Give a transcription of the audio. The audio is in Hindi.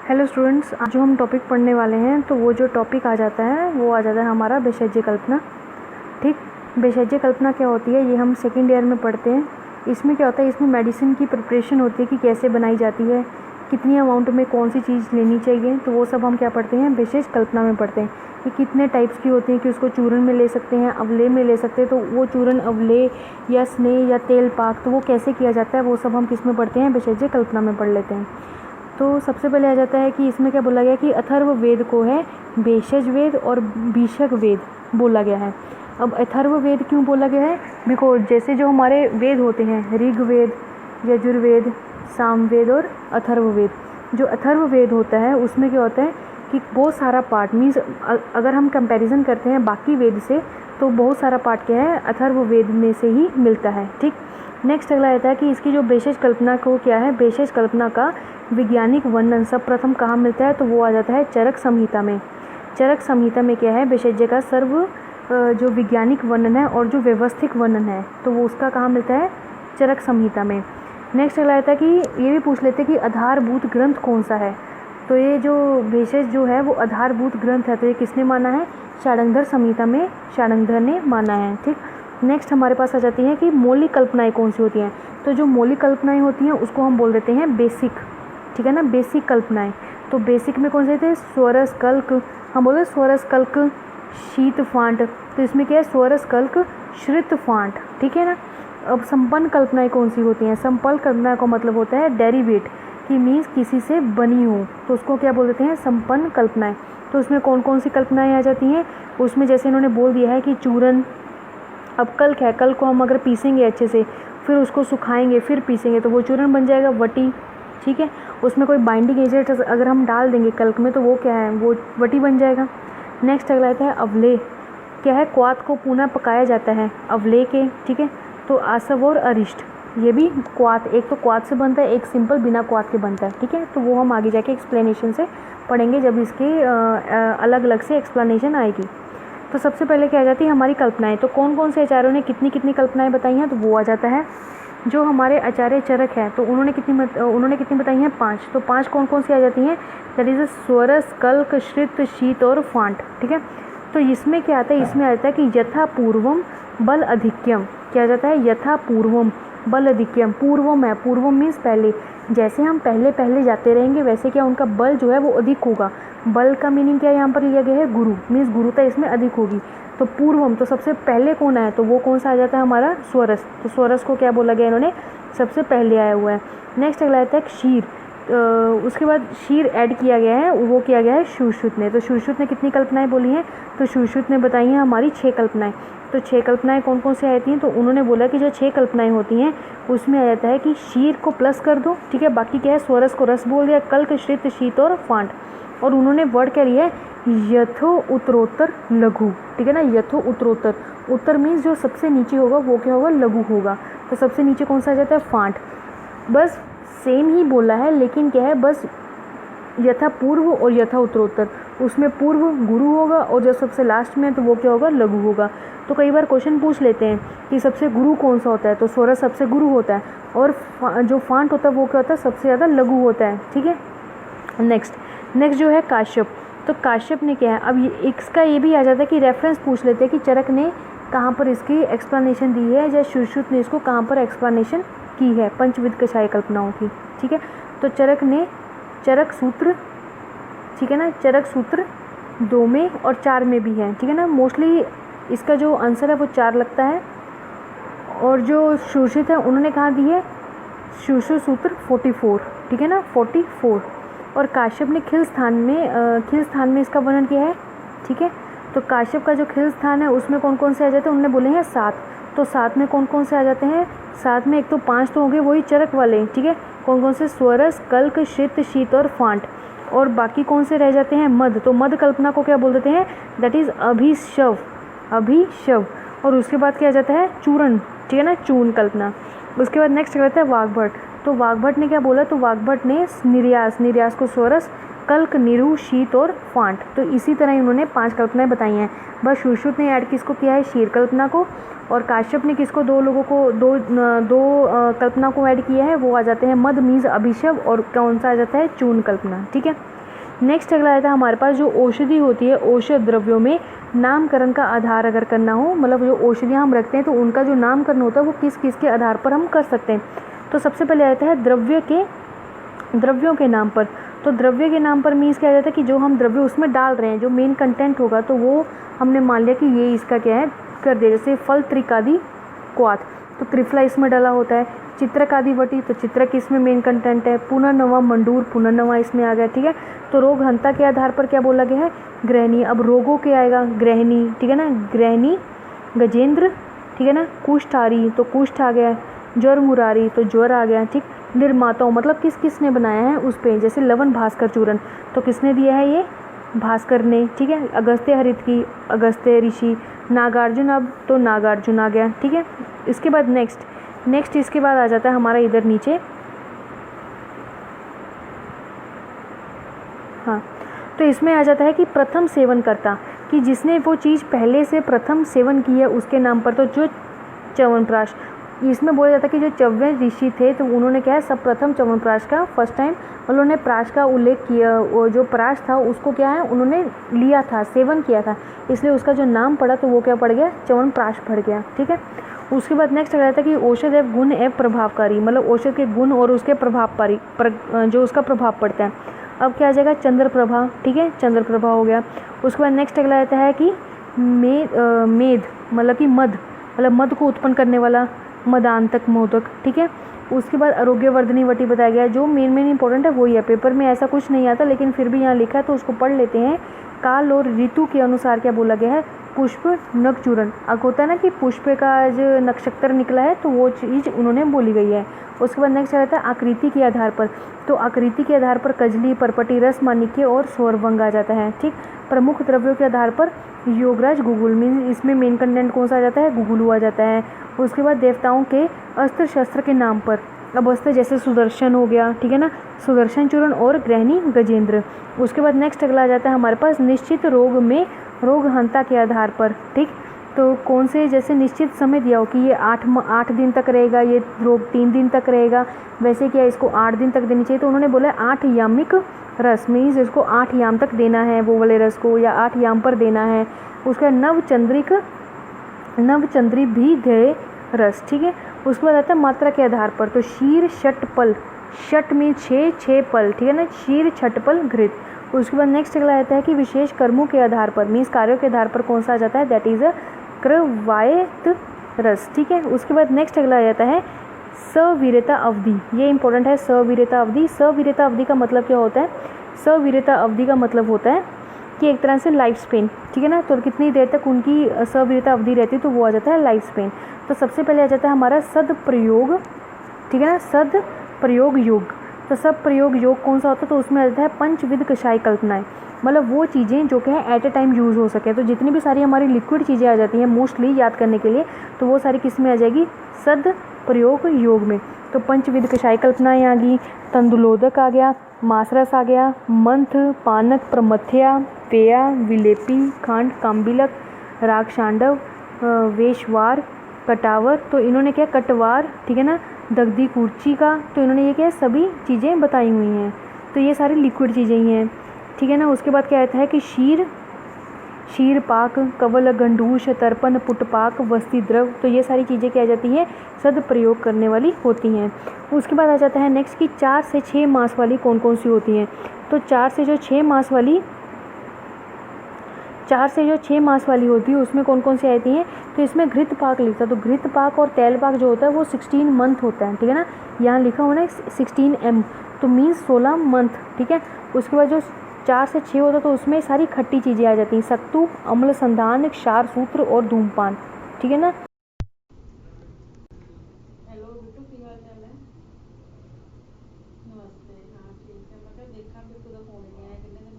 हेलो स्टूडेंट्स, आज जो हम टॉपिक पढ़ने वाले हैं तो वो जो टॉपिक आ जाता है वो आ जाता है हमारा भेषज कल्पना। ठीक, भेषज कल्पना क्या होती है ये हम सेकेंड ईयर में पढ़ते हैं। इसमें क्या होता है, इसमें मेडिसिन की प्रिपरेशन होती है कि कैसे बनाई जाती है, कितनी अमाउंट में कौन सी चीज़ लेनी चाहिए, तो वो सब हम क्या पढ़ते हैं भेषज कल्पना में पढ़ते हैं कि कितने टाइप्स की होती हैं कि उसको चूरन में ले सकते हैं, अवले में ले सकते हैं, तो वो चूरन अवले या स्नेह या तेल पाक तो वो कैसे किया जाता है वो सब हम किस में पढ़ते हैं भेषज कल्पना में पढ़ लेते हैं। तो सबसे पहले आ जाता है कि इसमें क्या बोला गया कि अथर्व वेद को है भेषज वेद और बीशक वेद बोला गया है। अब अथर्व वेद क्यों बोला गया है, बिकॉज जैसे जो हमारे वेद होते हैं ऋग्वेद, यजुर्वेद, सामवेद और अथर्व वेद, जो अथर्व वेद होता है उसमें क्या होता है कि बहुत सारा पार्ट मीन्स अगर हम कंपैरिजन करते हैं बाकी वेद से तो बहुत सारा पार्ट क्या है अथर्व वेद में से ही मिलता है। ठीक, नेक्स्ट अगला आता है कि इसकी जो भेषज कल्पना को क्या है, भेषज कल्पना का वैज्ञानिक वर्णन सब प्रथम कहाँ मिलता है, तो वो आ जाता है चरक संहिता में। चरक संहिता में क्या है भेषज का सर्व जो वैज्ञानिक वर्णन है और जो व्यवस्थित वर्णन है तो वो उसका कहाँ मिलता है, चरक संहिता में। नेक्स्ट अगला आता है कि ये भी पूछ लेते हैं कि आधारभूत ग्रंथ कौन सा है, तो ये जो भेषज जो है वो आधारभूत ग्रंथ है तो ये किसने माना है, षडांगधर संहिता में षडांगधर ने माना है। ठीक, नेक्स्ट हमारे पास आ जाती है कि मौलिक कल्पनाएं कौन सी होती हैं, तो जो मौलिक कल्पनाएं होती हैं उसको हम बोल देते हैं बेसिक। ठीक है ना, बेसिक कल्पनाएं। तो बेसिक में कौन से थे, स्वरस कल्क, हम बोले स्वरस कल्क शीत फांट, तो इसमें क्या है स्वरस कल्क श्रित फांट। ठीक है ना। अब संपन्न कल्पनाएं कौन सी होती हैं, संपन्न कल्पना का मतलब होता है डेरिवेट कि मीन्स किसी से बनी हो तो उसको क्या बोल देते हैं संपन्न कल्पनाएं। तो उसमें कौन कौन सी कल्पनाएं आ जाती हैं, उसमें जैसे इन्होंने बोल दिया है कि चूरन, अब कल्क है, कल को हम अगर पीसेंगे अच्छे से फिर उसको सुखाएंगे फिर पीसेंगे तो वो चूरन बन जाएगा वटी। ठीक है, उसमें कोई बाइंडिंग एजेंट अगर हम डाल देंगे कल्क में तो वो क्या है, वो वटी बन जाएगा। नेक्स्ट अगला आता है अवले, क्या है क्वाथ को पुनः पकाया जाता है अवले के। ठीक है, तो आसव और अरिष्ट ये भी क्वाथ, एक तो क्वाथ से बनता है एक सिंपल बिना क्वाथ के बनता है। ठीक है, तो वो हम आगे जाके एक्सप्लेनेशन से पढ़ेंगे जब इसके अलग अलग से एक्सप्लेनेशन आएगी। तो सबसे पहले क्या आ जाती है हमारी कल्पनाएं, तो कौन कौन से आचार्यों ने कितनी कितनी कल्पनाएं बताई हैं, तो वो आ जाता है जो हमारे आचार्य चरक है तो उन्होंने कितनी बताई हैं, 5। तो 5 कौन कौन सी आ जाती हैं, दैट इज़ स्वरस कल्क श्रित शीत और फांट। ठीक है, तो इसमें क्या आता है, इसमें आ जाता है कि यथा पूर्वम बल अधिक्यम, क्या आ जाता है यथा पूर्वम बल अधिक्यम, पूर्वम है, पूर्वम मीन्स पहले, जैसे हम पहले पहले जाते रहेंगे वैसे क्या उनका बल जो है वो अधिक होगा। बल का मीनिंग क्या यहाँ पर लिया गया है, गुरु मीन्स गुरुता इसमें अधिक होगी। तो पूर्वम तो सबसे पहले कौन आया, तो वो कौन सा आ जाता है हमारा स्वरस, तो स्वरस को क्या बोला गया इन्होंने सबसे पहले आया हुआ है। नेक्स्ट अगला आता है क्षीर, उसके बाद क्षीर ऐड किया गया है, वो किया गया है सुश्रुत ने। तो सुश्रुत ने कितनी कल्पनाएं बोली हैं, तो सुश्रुत ने बताई हैं हमारी 6 कल्पनाएं। तो 6 कल्पनाएं कौन कौन सी आती हैं, तो उन्होंने बोला कि जो 6 कल्पनाएं होती हैं उसमें आ जाता है कि क्षीर को प्लस कर दो। ठीक है, बाकी क्या है स्वरस को रस बोल दिया, कल्क श्रित शीत और फांट, और उन्होंने वर्ड क्या लिया है यथो उत्तरोत्तर लघु। ठीक है ना, यथो उत्तरोत्तर, उत्तर मीन्स जो सबसे नीचे होगा वो क्या होगा, लघु होगा। तो सबसे नीचे कौन सा आ जाता है, फांट। बस सेम ही बोला है लेकिन क्या है, बस यथा पूर्व और यथा उत्तरोत्तर, उसमें पूर्व गुरु होगा और जो सबसे लास्ट में तो वो क्या होगा, लघु होगा। तो कई बार क्वेश्चन पूछ लेते हैं कि सबसे गुरु कौन सा होता है, तो स्वरस सबसे गुरु होता है और जो फांट होता है वो क्या होता है, सबसे ज़्यादा लघु होता है। ठीक है, नेक्स्ट जो है काश्यप, तो काश्यप ने क्या है, अब इसका ये भी आ जाता है कि रेफरेंस पूछ लेते हैं कि चरक ने कहाँ पर इसकी एक्सप्लेनेशन दी है या सुश्रुत ने इसको कहाँ पर एक्सप्लेनेशन की है पंचविध कषाय कल्पनाओं की। ठीक है, तो चरक ने चरक सूत्र, ठीक है ना, चरक सूत्र 2 में और 4 में भी है। ठीक है ना, मोस्टली इसका जो आंसर है वो 4 लगता है, और जो सुश्रुत है उन्होंने कहाँ दी है, सुश्रुत सूत्र 44। ठीक है ना, 44, और काश्यप ने खिल स्थान में इसका वर्णन किया है। ठीक है, तो काश्यप का जो खिल स्थान है उसमें कौन कौन से आ जाते हैं, उन्होंने बोले हैं 7। तो 7 में कौन कौन से आ जाते हैं, 7 में एक तो 5 तो हो गए वही चरक वाले। ठीक है, कौन कौन से, स्वरस कल्क श्रित शीत और फांट, और बाकी कौन से रह जाते हैं, मद। तो मद कल्पना को क्या बोल देते हैं, दैट इज़ अभिशव, और उसके बाद क्या आ जाता है चूरन। ठीक है ना, चूर्ण कल्पना। उसके बाद नेक्स्ट रहता है वाग्भट, तो वाग्भट ने क्या बोला, तो वाग्भट ने निर्यास को स्वरस कल्क निरु शीत और फांट, तो इसी तरह उन्होंने 5 कल्पनाएं बताई हैं। बस सुश्रुत ने ऐड किसको किया है, शीर कल्पना को, और काश्यप ने किसको, दो कल्पना को ऐड किया है, वो आ जाते हैं मद मीज अभिशव, और कौन सा आ जाता है चूर्ण कल्पना। ठीक है, नेक्स्ट अगला आता है हमारे पास जो औषधि होती है, औषध द्रव्यों में नामकरण का आधार अगर करना हो, मतलब जो औषधियाँ हम रखते हैं तो उनका जो नामकरण होता है वो किस किस के आधार पर हम कर सकते हैं। तो सबसे पहले आता है द्रव्यों के नाम पर। तो द्रव्य के नाम पर मीन्स क्या आ जाता है कि जो हम द्रव्य उसमें डाल रहे हैं, जो मेन कंटेंट होगा तो वो हमने मान लिया कि ये इसका क्या है कर दिया। जैसे फल त्रिकादि क्वाथ, तो त्रिफला इसमें डाला होता है। चित्रकादि वटी, तो चित्रक इसमें मेन कंटेंट है। पुनर्नवा मंडूर, पुनर्नवा इसमें आ गया, ठीक है। तो रोग हंता के आधार पर क्या बोला गया है, ग्रहणी। अब रोगों के आएगा ग्रहणी, ठीक है ना, ग्रहणी गजेंद्र, ठीक है ना। कुष्ठारी, तो कुष्ठ आ गया। ज्वर मुरारी, तो ज्वर आ गया, ठीक। निर्माताओं मतलब किस किस ने बनाया है उस पे, जैसे लवन भास्कर चूर्ण, तो किसने दिया है ये, भास्कर ने, ठीक है। अगस्त्य हरित की, अगस्त्य ऋषि। नागार्जुन, अब तो नागार्जुन आ गया, ठीक है। इसके बाद नेक्स्ट इसके बाद आ जाता है हमारा इधर नीचे, हाँ, तो इसमें आ जाता है कि प्रथम सेवन करता, कि जिसने वो चीज़ पहले से प्रथम सेवन की है उसके नाम पर। तो जो च्यवनप्राश, इसमें बोला जाता है कि जो चौवे ऋषि थे तो उन्होंने क्या है सब प्रथम च्यवनप्राश का फर्स्ट टाइम उन्होंने प्राश का उल्लेख किया। वो जो प्राश था उसको क्या है उन्होंने लिया था, सेवन किया था, इसलिए उसका जो नाम पड़ा तो वो क्या पड़ गया, च्यवनप्राश पड़ गया, ठीक है। उसके बाद नेक्स्ट आ जाता है कि औषध एवं गुण एवं प्रभावकारी, मतलब औषध के गुण और उसके प्रभावकारी जो उसका प्रभाव पड़ता है। अब क्या आ जाएगा, चंद्रप्रभा, ठीक है, चंद्रप्रभा हो गया। उसके बाद नेक्स्ट अगला आता है कि मेद, मतलब कि मद, मतलब मद को उत्पन्न करने वाला, मदांतक मोदक, ठीक है। उसके बाद आरोग्यवर्धनी वटी बताया गया है। जो मेन इंपॉर्टेंट है वही है, पेपर में ऐसा कुछ नहीं आता लेकिन फिर भी यहाँ लिखा है तो उसको पढ़ लेते हैं। काल और ऋतु के अनुसार क्या बोला गया है, पुष्प नख चूर्ण। अब होता है ना कि पुष्प का जो नक्षत्र निकला है तो वो चीज़ उन्होंने बोली गई है। उसके बाद नेक्स्ट आता है आकृति के आधार पर। तो आकृति के आधार पर कजली, परपटी, रस, माणिक्य और स्वरभंग आ जाता है, ठीक। प्रमुख द्रव्यों के आधार पर योगराज, गुगुल, मीन इसमें मेन कंटेंट कौन सा आ जाता है, गुगुलू आ जाता है। उसके बाद देवताओं के अस्त्र शस्त्र के नाम पर, अब अस्त्र जैसे सुदर्शन हो गया, ठीक है ना, सुदर्शन चूर्ण और ग्रहणी गजेंद्र। उसके बाद नेक्स्ट अगला आ जाता है हमारे पास निश्चित रोग में रोग हंता के आधार पर, ठीक। तो कौन से, जैसे निश्चित समय दिया हो कि ये 8 दिन तक रहेगा, ये रोग 3 दिन तक रहेगा, वैसे क्या इसको 8 दिन तक देनी चाहिए। तो उन्होंने बोला 8 यामिक रस, मीन्स इसको 8 याम तक देना है वो वाले रस को, या 8 याम पर देना है। उसका नवचंद्री भी दे रस, ठीक है। उसके बाद आता है मात्रा के आधार पर। तो शीर, शट, पल, शट में 6 पल, ठीक है ना, शीर, छठ, पल, घृत। उसके बाद नेक्स्ट अगला आता है कि विशेष कर्मों के आधार पर, मीन्स कार्यों के आधार पर कौन सा आ जाता है, दैट इज अ क्रवायत रस, ठीक है। उसके बाद नेक्स्ट अगला आ जाता है सवीरता अवधि, ये इंपॉर्टेंट है, सवीरता अवधि। सवीरता अवधि का मतलब क्या होता है, सवीरता अवधि का मतलब होता है कि एक तरह से लाइफ स्पेन, ठीक है ना, तो कितनी देर तक उनकी सवीरता अवधि रहती है तो वो आ जाता है लाइफ स्पेन। तो सबसे पहले आ जाता है हमारा सदप्रयोग, ठीक है ना, सदप्रयोग योग। तो सदप्रयोग योग कौन सा होता है, तो उसमें आ जाता है पंचविध कषाय कल्पनाएं, मतलब वो चीज़ें जो कि है एट ए टाइम यूज़ हो सके। तो जितनी भी सारी हमारी लिक्विड चीज़ें आ जाती हैं मोस्टली याद करने के लिए, तो वो सारी किस में आ जाएगी, सदप्रयोग योग में। तो पंचविध कषाय कल्पनाएं आ गई, तंदुलोदक आ गया, मासरस आ गया, मंथ, पानक, प्रमथ्या, पेया, विलेपी, खांड, काम्बिलक, रागशांडव, वेशवार, कटावर। तो इन्होंने क्या, कटवार, ठीक है ना, दग्धी कुर्ची का, तो इन्होंने ये क्या सभी चीज़ें बताई हुई हैं। तो ये सारी लिक्विड चीज़ें ही हैं, ठीक है ना। उसके बाद क्या आता है कि शीर पाक, कवल, गंडूष, तर्पण, पुटपाक, वस्ती द्रव। तो ये सारी चीज़ें क्या आ जाती हैं, सदप्रयोग करने वाली होती हैं। उसके बाद आ जाता है नेक्स्ट कि 4 से 6 मास वाली कौन कौन सी होती हैं। तो 4 से जो 6 मास वाली होती है उसमें कौन कौन सी आती हैं। तो इसमें घृत पाक लिखता है, तो घृत पाक और तैल पाक जो होता है वो 16 मंथ होता है, ठीक है ना, यहाँ लिखा हुआ है 16M, तो मीन्स 16 मंथ, ठीक है। उसके बाद जो 4 से 6 होता है तो उसमें सारी खट्टी चीज़ें आ जाती हैं, सत्तू, अम्ल संधान, क्षार सूत्र और धूमपान, ठीक है ना। हेलो बिट्टू की हाल चाल है। नमस्ते। हाँ ठीक है, मैं क्या देखा बिट्टू का फोन नहीं आया, कितने दिन